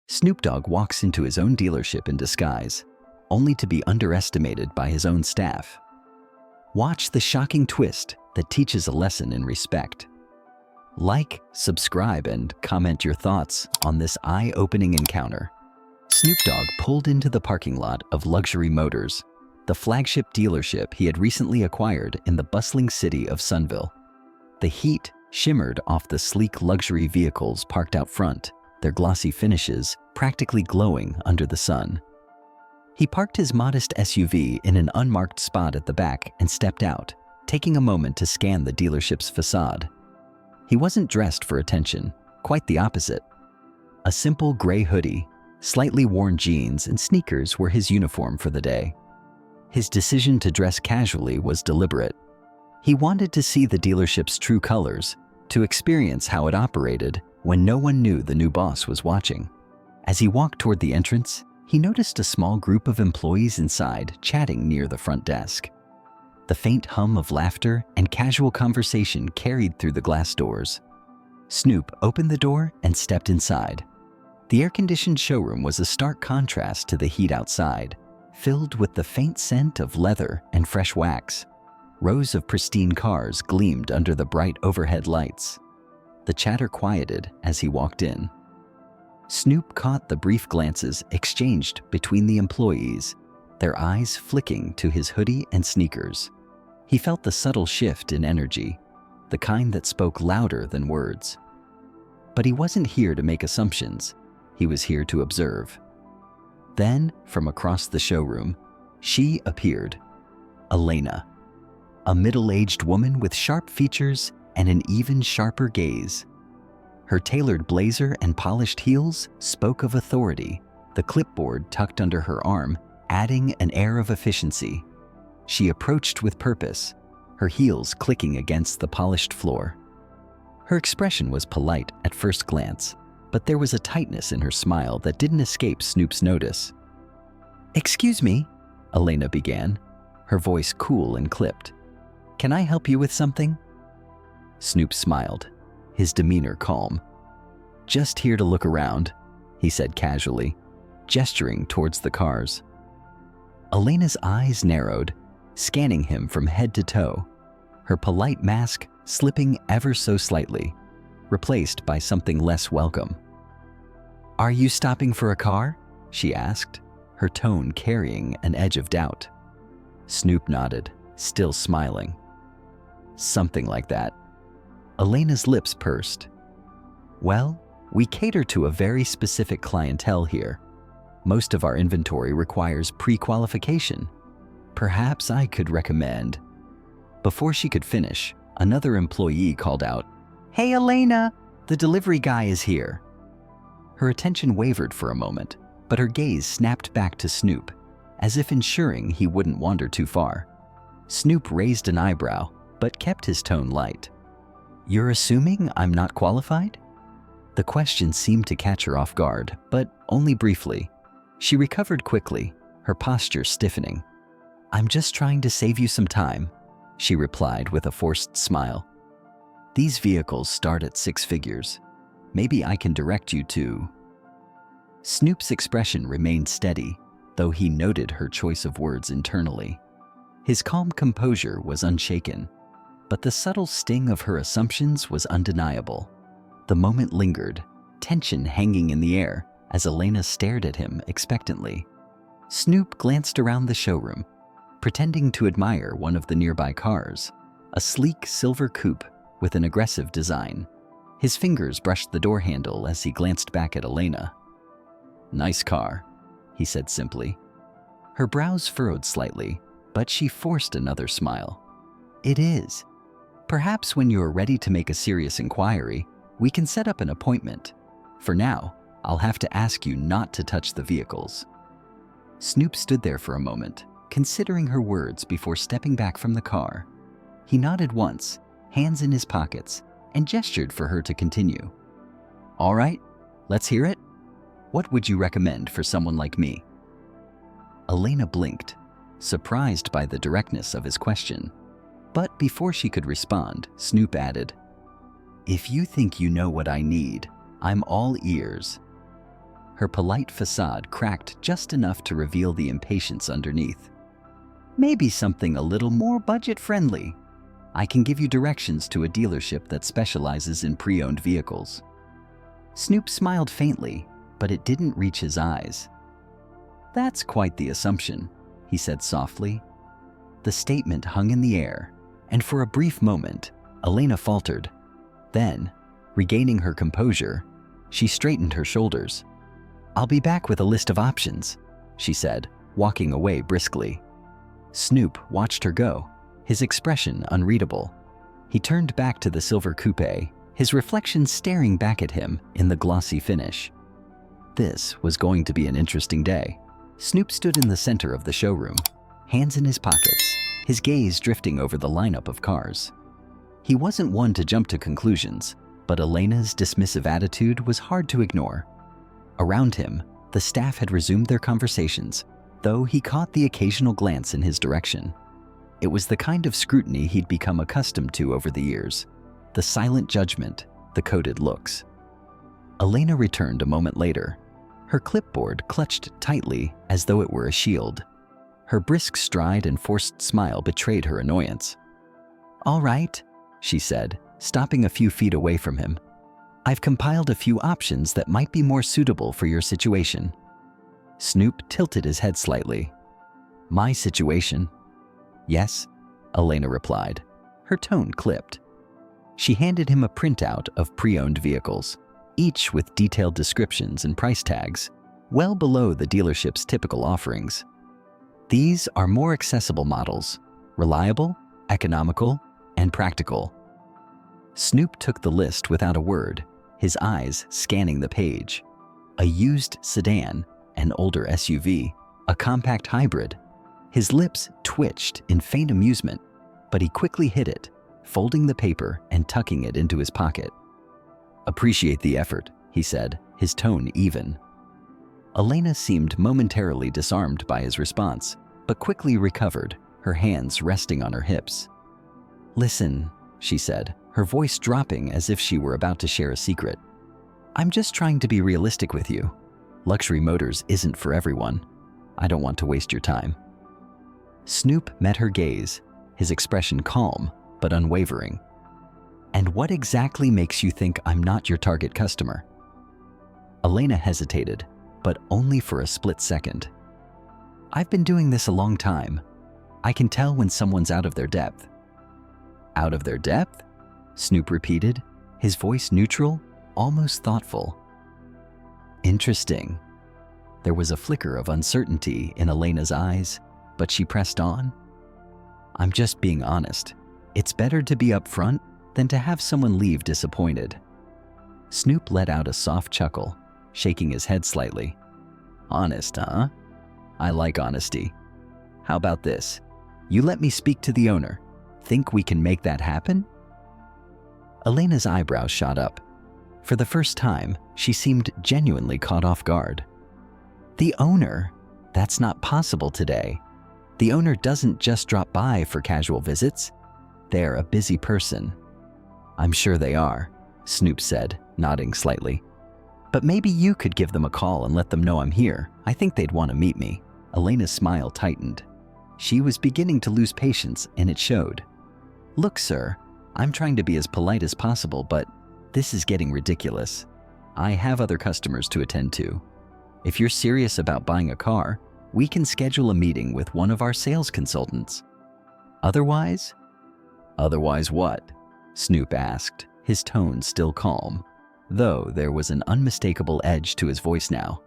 Snoop Dogg walks into his own dealership in disguise, only to be underestimated by his own staff. Watch the shocking twist that teaches a lesson in respect. Like, subscribe, and comment your thoughts on this eye-opening encounter. Snoop Dogg pulled into the parking lot of Luxury Motors, the flagship dealership he had recently acquired in the bustling city of Sunville. The heat shimmered off the sleek luxury vehicles parked out front, their glossy finishes practically glowing under the sun. He parked his modest SUV in an unmarked spot at the back and stepped out, taking a moment to scan the dealership's facade. He wasn't dressed for attention, quite the opposite. A simple gray hoodie, slightly worn jeans, and sneakers were his uniform for the day. His decision to dress casually was deliberate. He wanted to see the dealership's true colors, to experience how it operated when no one knew the new boss was watching. As he walked toward the entrance, he noticed a small group of employees inside chatting near the front desk. The faint hum of laughter and casual conversation carried through the glass doors. Snoop opened the door and stepped inside. The air-conditioned showroom was a stark contrast to the heat outside, filled with the faint scent of leather and fresh wax. Rows of pristine cars gleamed under the bright overhead lights. The chatter quieted as he walked in. Snoop caught the brief glances exchanged between the employees, their eyes flicking to his hoodie and sneakers. He felt the subtle shift in energy, the kind that spoke louder than words. But he wasn't here to make assumptions. He was here to observe. Then, from across the showroom, she appeared. Elena, a middle-aged woman with sharp features and an even sharper gaze. Her tailored blazer and polished heels spoke of authority, the clipboard tucked under her arm adding an air of efficiency. She approached with purpose, her heels clicking against the polished floor. Her expression was polite at first glance, but there was a tightness in her smile that didn't escape Snoop's notice. "Excuse me," Elena began, her voice cool and clipped. "Can I help you with something?" Snoop smiled, his demeanor calm. "Just here to look around," he said casually, gesturing towards the cars. Elena's eyes narrowed, scanning him from head to toe, her polite mask slipping ever so slightly, replaced by something less welcome. "Are you stopping for a car?" she asked, her tone carrying an edge of doubt. Snoop nodded, still smiling. "Something like that." Elena's lips pursed. "Well, we cater to a very specific clientele here. Most of our inventory requires pre-qualification. Perhaps I could recommend." Before she could finish, another employee called out, "Hey Elena, the delivery guy is here." Her attention wavered for a moment, but her gaze snapped back to Snoop, as if ensuring he wouldn't wander too far. Snoop raised an eyebrow, but kept his tone light. "You're assuming I'm not qualified?" The question seemed to catch her off guard, but only briefly. She recovered quickly, her posture stiffening. "I'm just trying to save you some time," she replied with a forced smile. "These vehicles start at 6 figures. Maybe I can direct you to..." Snoop's expression remained steady, though he noted her choice of words internally. His calm composure was unshaken, but the subtle sting of her assumptions was undeniable. The moment lingered, tension hanging in the air as Elena stared at him expectantly. Snoop glanced around the showroom, pretending to admire one of the nearby cars, a sleek silver coupe with an aggressive design. His fingers brushed the door handle as he glanced back at Elena. "Nice car," he said simply. Her brows furrowed slightly, but she forced another smile. "It is. Perhaps when you are ready to make a serious inquiry, we can set up an appointment. For now, I'll have to ask you not to touch the vehicles." Snoop stood there for a moment, considering her words before stepping back from the car. He nodded once, hands in his pockets, and gestured for her to continue. "All right, let's hear it. What would you recommend for someone like me?" Elena blinked, surprised by the directness of his question. But before she could respond, Snoop added, "If you think you know what I need, I'm all ears." her polite facade cracked just enough to reveal the impatience underneath. Maybe something a little more budget-friendly. I can give you directions to a dealership that specializes in pre-owned vehicles. Snoop smiled faintly, but it didn't reach his eyes. That's quite the assumption, he said softly. The statement hung in the air, and for a brief moment, Elena faltered. Then, regaining her composure, she straightened her shoulders. I'll be back with a list of options, she said, walking away briskly. Snoop watched her go, his expression unreadable. He turned back to the silver coupe, his reflection staring back at him in the glossy finish. This was going to be an interesting day. Snoop stood in the center of the showroom, hands in his pockets, his gaze drifting over the lineup of cars. He wasn't one to jump to conclusions, but Elena's dismissive attitude was hard to ignore. Around him, the staff had resumed their conversations, though he caught the occasional glance in his direction. It was the kind of scrutiny he'd become accustomed to over the years, the silent judgment, the coded looks. Elena returned a moment later, her clipboard clutched tightly as though it were a shield. Her brisk stride and forced smile betrayed her annoyance. "All right," she said, stopping a few feet away from him. "I've compiled a few options that might be more suitable for your situation." Snoop tilted his head slightly. "My situation?" "Yes," Elena replied, her tone clipped. She handed him a printout of pre-owned vehicles, each with detailed descriptions and price tags, well below the dealership's typical offerings. These are more accessible models, reliable, economical, and practical. Snoop took the list without a word, his eyes scanning the page. A used sedan, an older SUV, a compact hybrid. His lips twitched in faint amusement, but he quickly hid it, folding the paper and tucking it into his pocket. "Appreciate the effort," he said, his tone even. Elena seemed momentarily disarmed by his response, but quickly recovered, her hands resting on her hips. "Listen," she said, her voice dropping as if she were about to share a secret. "I'm just trying to be realistic with you. Luxury Motors isn't for everyone. I don't want to waste your time." Snoop met her gaze, his expression calm but unwavering. "And what exactly makes you think I'm not your target customer?" Elena hesitated, but only for a split second. "I've been doing this a long time. I can tell when someone's out of their depth." "Out of their depth?" Snoop repeated, his voice neutral, almost thoughtful. "Interesting." There was a flicker of uncertainty in Elena's eyes, but she pressed on. "I'm just being honest. It's better to be upfront than to have someone leave disappointed." Snoop let out a soft chuckle, shaking his head slightly. "Honest, huh? I like honesty. How about this? You let me speak to the owner. Think we can make that happen?" Elena's eyebrows shot up. For the first time, she seemed genuinely caught off guard. "The owner? That's not possible today. The owner doesn't just drop by for casual visits. They're a busy person." "I'm sure they are," Snoop said, nodding slightly. "But maybe you could give them a call and let them know I'm here. I think they'd want to meet me." Elena's smile tightened. She was beginning to lose patience, and it showed. "Look, sir, I'm trying to be as polite as possible, but this is getting ridiculous. I have other customers to attend to. If you're serious about buying a car, we can schedule a meeting with one of our sales consultants. Otherwise?" "Otherwise what?" Snoop asked, his tone still calm, though there was an unmistakable edge to his voice now.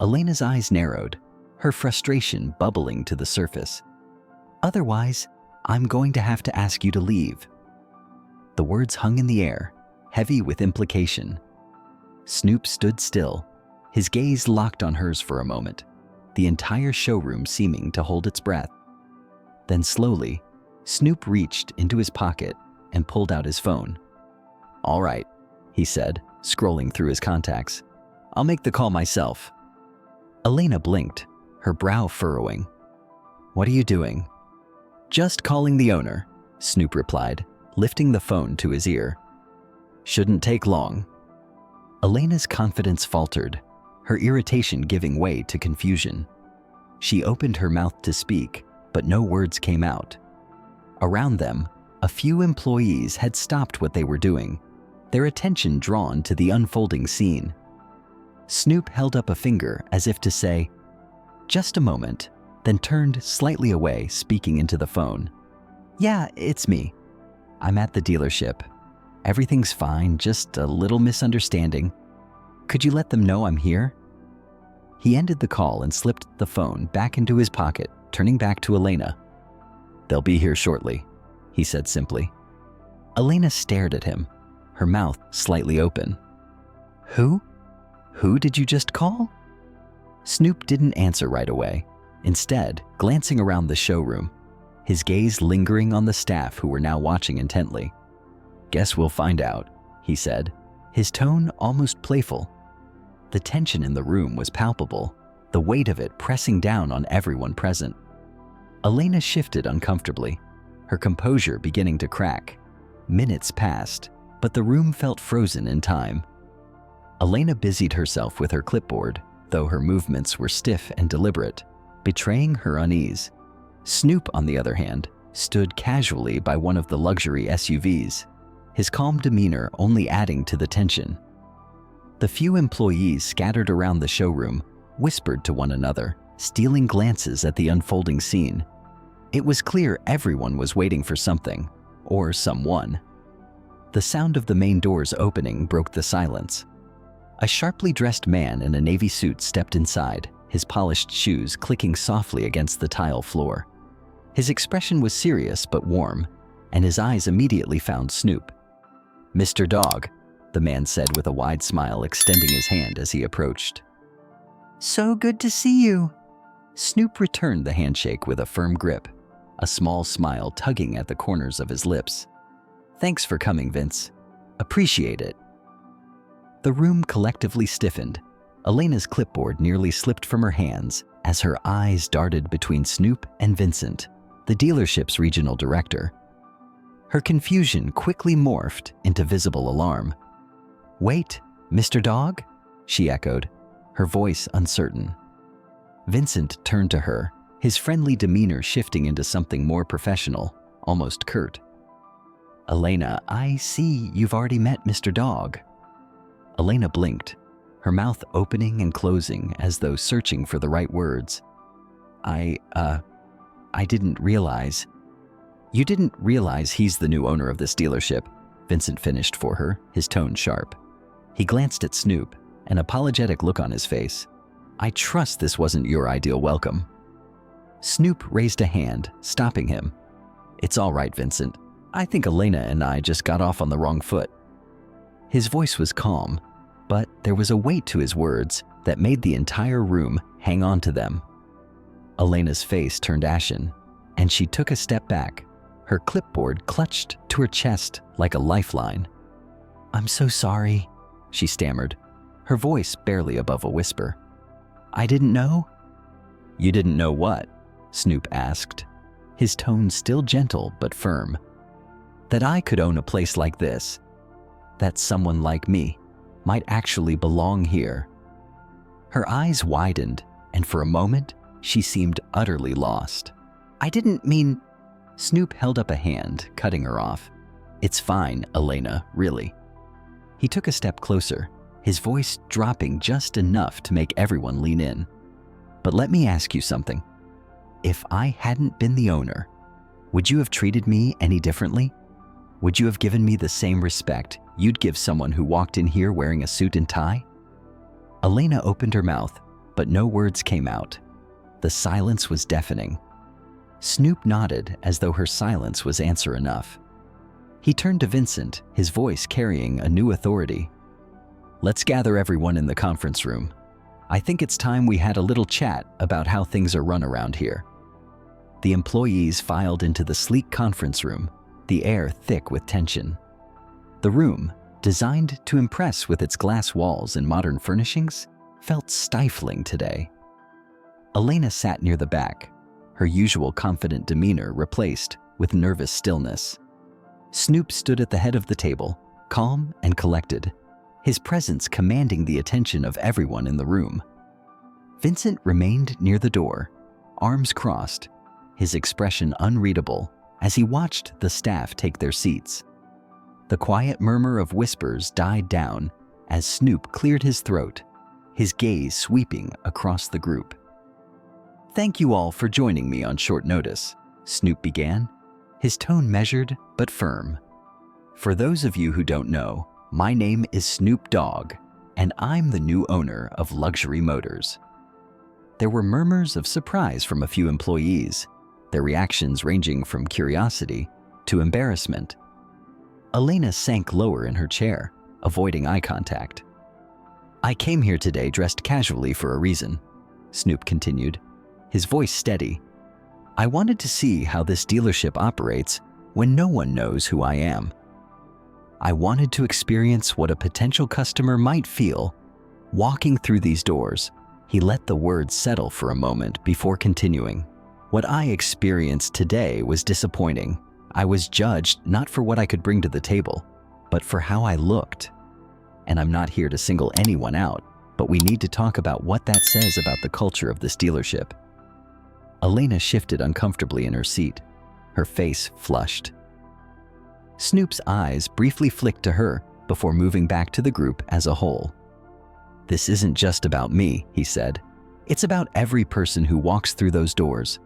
Elena's eyes narrowed, her frustration bubbling to the surface. "Otherwise, I'm going to have to ask you to leave." The words hung in the air, heavy with implication. Snoop stood still, his gaze locked on hers for a moment, the entire showroom seeming to hold its breath. Then slowly, Snoop reached into his pocket and pulled out his phone. "All right," he said, scrolling through his contacts. "I'll make the call myself." Elena blinked, her brow furrowing. "What are you doing?" "Just calling the owner," Snoop replied, lifting the phone to his ear. "Shouldn't take long." Elena's confidence faltered, her irritation giving way to confusion. She opened her mouth to speak, but no words came out. Around them, a few employees had stopped what they were doing, their attention drawn to the unfolding scene. Snoop held up a finger as if to say, "Just a moment," then turned slightly away, speaking into the phone. "Yeah, it's me. I'm at the dealership. Everything's fine, just a little misunderstanding. Could you let them know I'm here?" He ended the call and slipped the phone back into his pocket, turning back to Elena. "They'll be here shortly," he said simply. Elena stared at him, her mouth slightly open. "Who? Who did you just call?" Snoop didn't answer right away, instead glancing around the showroom, his gaze lingering on the staff who were now watching intently. "Guess we'll find out," he said, his tone almost playful. The tension in the room was palpable, the weight of it pressing down on everyone present. Elena shifted uncomfortably, her composure beginning to crack. Minutes passed, but the room felt frozen in time. Elena busied herself with her clipboard, though her movements were stiff and deliberate, betraying her unease. Snoop, on the other hand, stood casually by one of the luxury SUVs, his calm demeanor only adding to the tension. The few employees scattered around the showroom whispered to one another, stealing glances at the unfolding scene. It was clear everyone was waiting for something, or someone. The sound of the main doors opening broke the silence. A sharply dressed man in a navy suit stepped inside, his polished shoes clicking softly against the tile floor. His expression was serious but warm, and his eyes immediately found Snoop. "Mr. Dog," the man said with a wide smile, extending his hand as he approached. "So good to see you." Snoop returned the handshake with a firm grip, a small smile tugging at the corners of his lips. "Thanks for coming, Vince. Appreciate it." The room collectively stiffened. Elena's clipboard nearly slipped from her hands as her eyes darted between Snoop and Vincent, the dealership's regional director. Her confusion quickly morphed into visible alarm. "Wait, Mr. Dog?" she echoed, her voice uncertain. Vincent turned to her, his friendly demeanor shifting into something more professional, almost curt. "Elena, I see you've already met Mr. Dog." Elena blinked, her mouth opening and closing as though searching for the right words. I didn't realize." "You didn't realize he's the new owner of this dealership," Vincent finished for her, his tone sharp. He glanced at Snoop, an apologetic look on his face. "I trust this wasn't your ideal welcome." Snoop raised a hand, stopping him. "It's all right, Vincent. I think Elena and I just got off on the wrong foot." His voice was calm, but there was a weight to his words that made the entire room hang on to them. Elena's face turned ashen, and she took a step back, her clipboard clutched to her chest like a lifeline. "I'm so sorry," she stammered, her voice barely above a whisper. "I didn't know." "You didn't know what?" Snoop asked, his tone still gentle but firm. "That I could own a place like this. That someone like me might actually belong here." Her eyes widened, and for a moment, she seemed utterly lost. "I didn't mean..." Snoop held up a hand, cutting her off. "It's fine, Elena, really." He took a step closer, his voice dropping just enough to make everyone lean in. "But let me ask you something. If I hadn't been the owner, would you have treated me any differently? Would you have given me the same respect you'd give someone who walked in here wearing a suit and tie?" Elena opened her mouth, but no words came out. The silence was deafening. Snoop nodded as though her silence was answer enough. He turned to Vincent, his voice carrying a new authority. "Let's gather everyone in the conference room. I think it's time we had a little chat about how things are run around here." The employees filed into the sleek conference room, the air thick with tension. The room, designed to impress with its glass walls and modern furnishings, felt stifling today. Elena sat near the back, her usual confident demeanor replaced with nervous stillness. Snoop stood at the head of the table, calm and collected, his presence commanding the attention of everyone in the room. Vincent remained near the door, arms crossed, his expression unreadable as he watched the staff take their seats. The quiet murmur of whispers died down as Snoop cleared his throat, his gaze sweeping across the group. "Thank you all for joining me on short notice," Snoop began, his tone measured but firm. "For those of you who don't know, my name is Snoop Dogg, and I'm the new owner of Luxury Motors." There were murmurs of surprise from a few employees, their reactions ranging from curiosity to embarrassment. Elena sank lower in her chair, avoiding eye contact. "I came here today dressed casually for a reason," Snoop continued, his voice steady. "I wanted to see how this dealership operates when no one knows who I am. I wanted to experience what a potential customer might feel walking through these doors." He let the words settle for a moment before continuing. "What I experienced today was disappointing. I was judged not for what I could bring to the table, but for how I looked. And I'm not here to single anyone out, but we need to talk about what that says about the culture of this dealership." Elena shifted uncomfortably in her seat, her face flushed. Snoop's eyes briefly flicked to her before moving back to the group as a whole. "This isn't just about me," he said. "It's about every person who walks through those doors.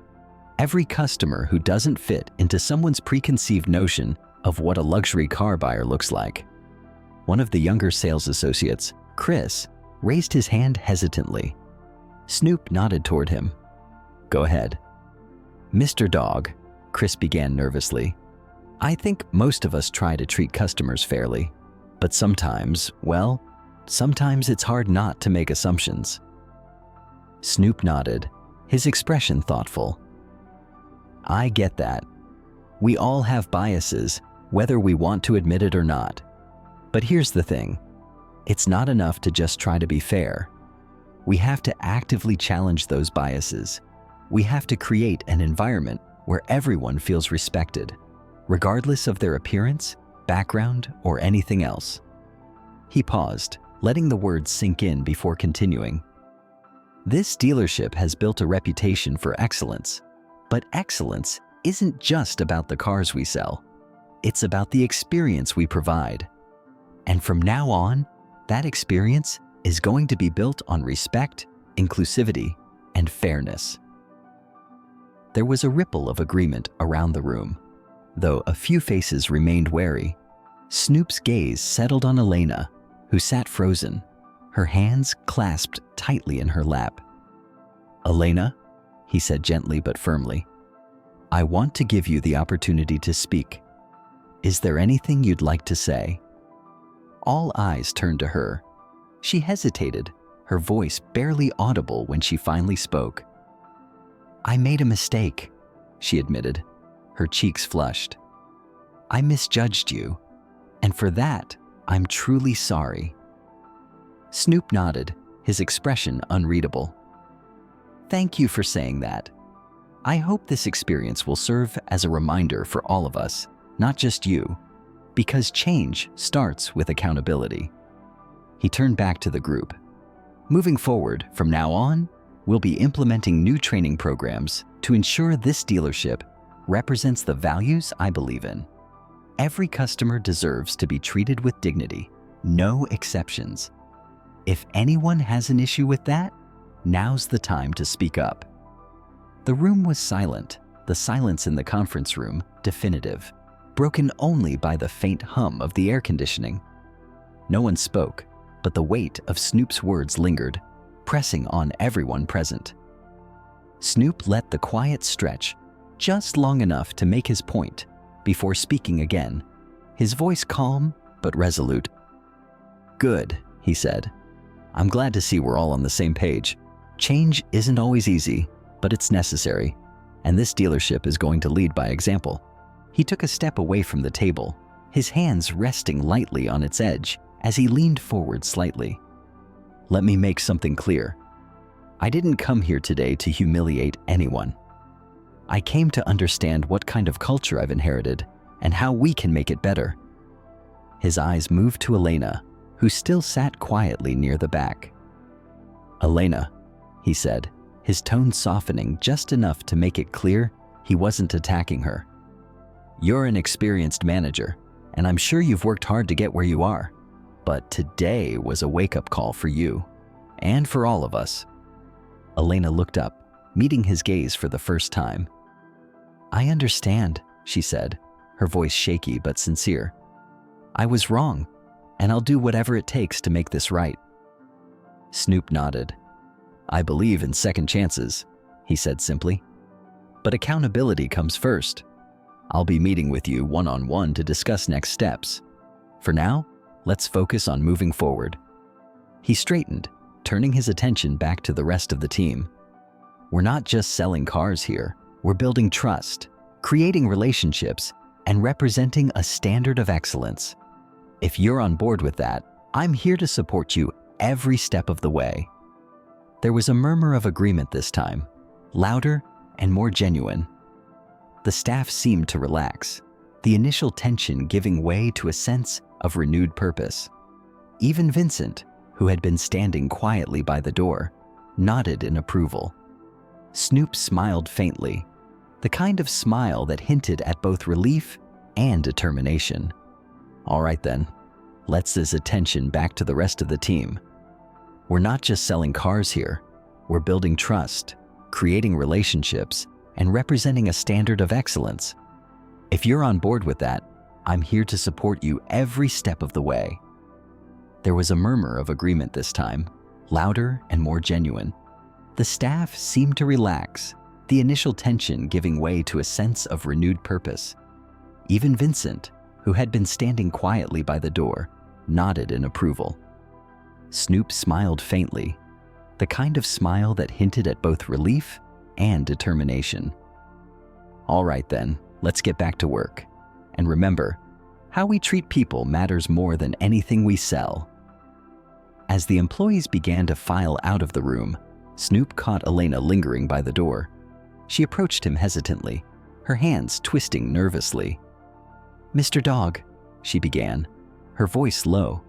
Every customer who doesn't fit into someone's preconceived notion of what a luxury car buyer looks like." One of the younger sales associates, Chris, raised his hand hesitantly. Snoop nodded toward him. "Go ahead." "Mr. Dogg," Chris began nervously, "I think most of us try to treat customers fairly, but sometimes, well, sometimes it's hard not to make assumptions." Snoop nodded, his expression thoughtful. "I get that. We all have biases, whether we want to admit it or not. But here's the thing. It's not enough to just try to be fair. We have to actively challenge those biases. We have to create an environment where everyone feels respected, regardless of their appearance, background, or anything else." He paused, letting the words sink in before continuing. "This dealership has built a reputation for excellence, but excellence isn't just about the cars we sell. It's about the experience we provide. And from now on, that experience is going to be built on respect, inclusivity, and fairness." There was a ripple of agreement around the room. Though a few faces remained wary, Snoop's gaze settled on Elena, who sat frozen, her hands clasped tightly in her lap. "Elena," he said gently but firmly, "I want to give you the opportunity to speak. Is there anything you'd like to say?" All eyes turned to her. She hesitated, her voice barely audible when she finally spoke. "I made a mistake," she admitted, her cheeks flushed. "I misjudged you, and for that, I'm truly sorry." Snoop nodded, his expression unreadable. "Thank you for saying that. I hope this experience will serve as a reminder for all of us, not just you, because change starts with accountability." He turned back to the group. "Moving forward, from now on, we'll be implementing new training programs to ensure this dealership represents the values I believe in. Every customer deserves to be treated with dignity, no exceptions. If anyone has an issue with that, now's the time to speak up." The room was silent, the silence in the conference room definitive, broken only by the faint hum of the air conditioning. No one spoke, but the weight of Snoop's words lingered, pressing on everyone present. Snoop let the quiet stretch just long enough to make his point before speaking again, his voice calm but resolute. "Good," he said. "I'm glad to see we're all on the same page. Change isn't always easy, but it's necessary, and this dealership is going to lead by example." He took a step away from the table, his hands resting lightly on its edge as he leaned forward slightly. "Let me make something clear. I didn't come here today to humiliate anyone. I came to understand what kind of culture I've inherited and how we can make it better." His eyes moved to Elena, who still sat quietly near the back. "Elena," he said, his tone softening just enough to make it clear he wasn't attacking her. "You're an experienced manager, and I'm sure you've worked hard to get where you are. But today was a wake-up call for you, and for all of us." Elena looked up, meeting his gaze for the first time. "I understand," she said, her voice shaky but sincere. "I was wrong, and I'll do whatever it takes to make this right." Snoop nodded. "I believe in second chances," he said simply. "But accountability comes first. I'll be meeting with you one-on-one to discuss next steps. For now, let's focus on moving forward." He straightened, turning his attention back to the rest of the team. "We're not just selling cars here. We're building trust, creating relationships, and representing a standard of excellence. If you're on board with that, I'm here to support you every step of the way." There was a murmur of agreement this time, louder and more genuine. The staff seemed to relax, the initial tension giving way to a sense of renewed purpose. Even Vincent, who had been standing quietly by the door, nodded in approval. Snoop smiled faintly, the kind of smile that hinted at both relief and determination. "All right then, let's this attention back to the rest of the team. We're not just selling cars here. We're building trust, creating relationships, and representing a standard of excellence. If you're on board with that, I'm here to support you every step of the way." There was a murmur of agreement this time, louder and more genuine. The staff seemed to relax, the initial tension giving way to a sense of renewed purpose. Even Vincent, who had been standing quietly by the door, nodded in approval. Snoop smiled faintly, the kind of smile that hinted at both relief and determination. "All right then, let's get back to work. And remember, how we treat people matters more than anything we sell." As the employees began to file out of the room, Snoop caught Elena lingering by the door. She approached him hesitantly, her hands twisting nervously. "Mr. Dog," she began, her voice low.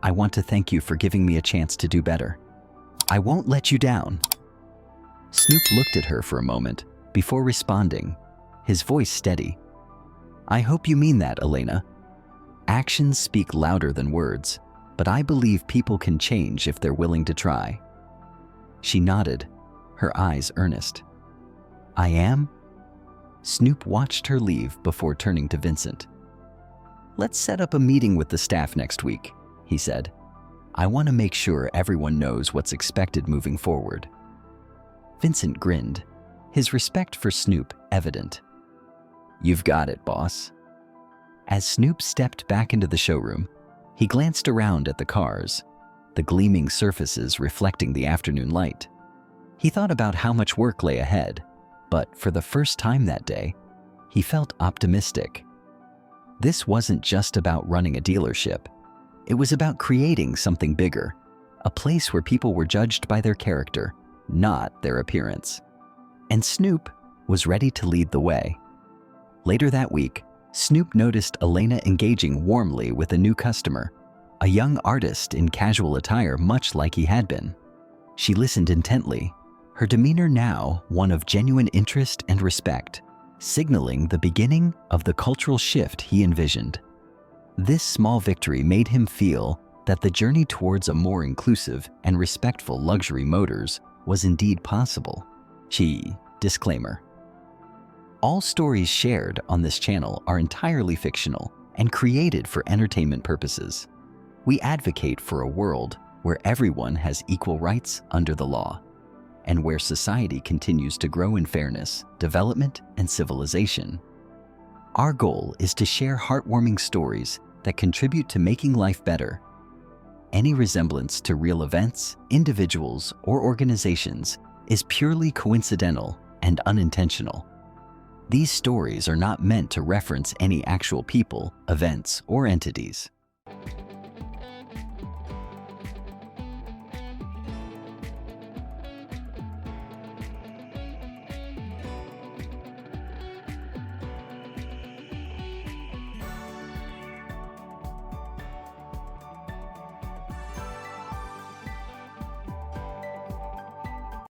I want to thank you for giving me a chance to do better. I won't let you down." Snoop looked at her for a moment before responding, his voice steady. "I hope you mean that, Elena. Actions speak louder than words, but I believe people can change if they're willing to try." She nodded, her eyes earnest. "I am?" Snoop watched her leave before turning to Vincent. "Let's set up a meeting with the staff next week," he said. "I want to make sure everyone knows what's expected moving forward." Vincent grinned, his respect for Snoop evident. "You've got it, boss." As Snoop stepped back into the showroom, he glanced around at the cars, the gleaming surfaces reflecting the afternoon light. He thought about how much work lay ahead, but for the first time that day, he felt optimistic. This wasn't just about running a dealership. It was about creating something bigger, a place where people were judged by their character, not their appearance. And Snoop was ready to lead the way. Later that week, Snoop noticed Elena engaging warmly with a new customer, a young artist in casual attire much like he had been. She listened intently, her demeanor now one of genuine interest and respect, signaling the beginning of the cultural shift he envisioned. This small victory made him feel that the journey towards a more inclusive and respectful luxury motors was indeed possible. Disclaimer. All stories shared on this channel are entirely fictional and created for entertainment purposes. We advocate for a world where everyone has equal rights under the law, and where society continues to grow in fairness, development, and civilization. Our goal is to share heartwarming stories that contribute to making life better. Any resemblance to real events, individuals, or organizations is purely coincidental and unintentional. These stories are not meant to reference any actual people, events, or entities.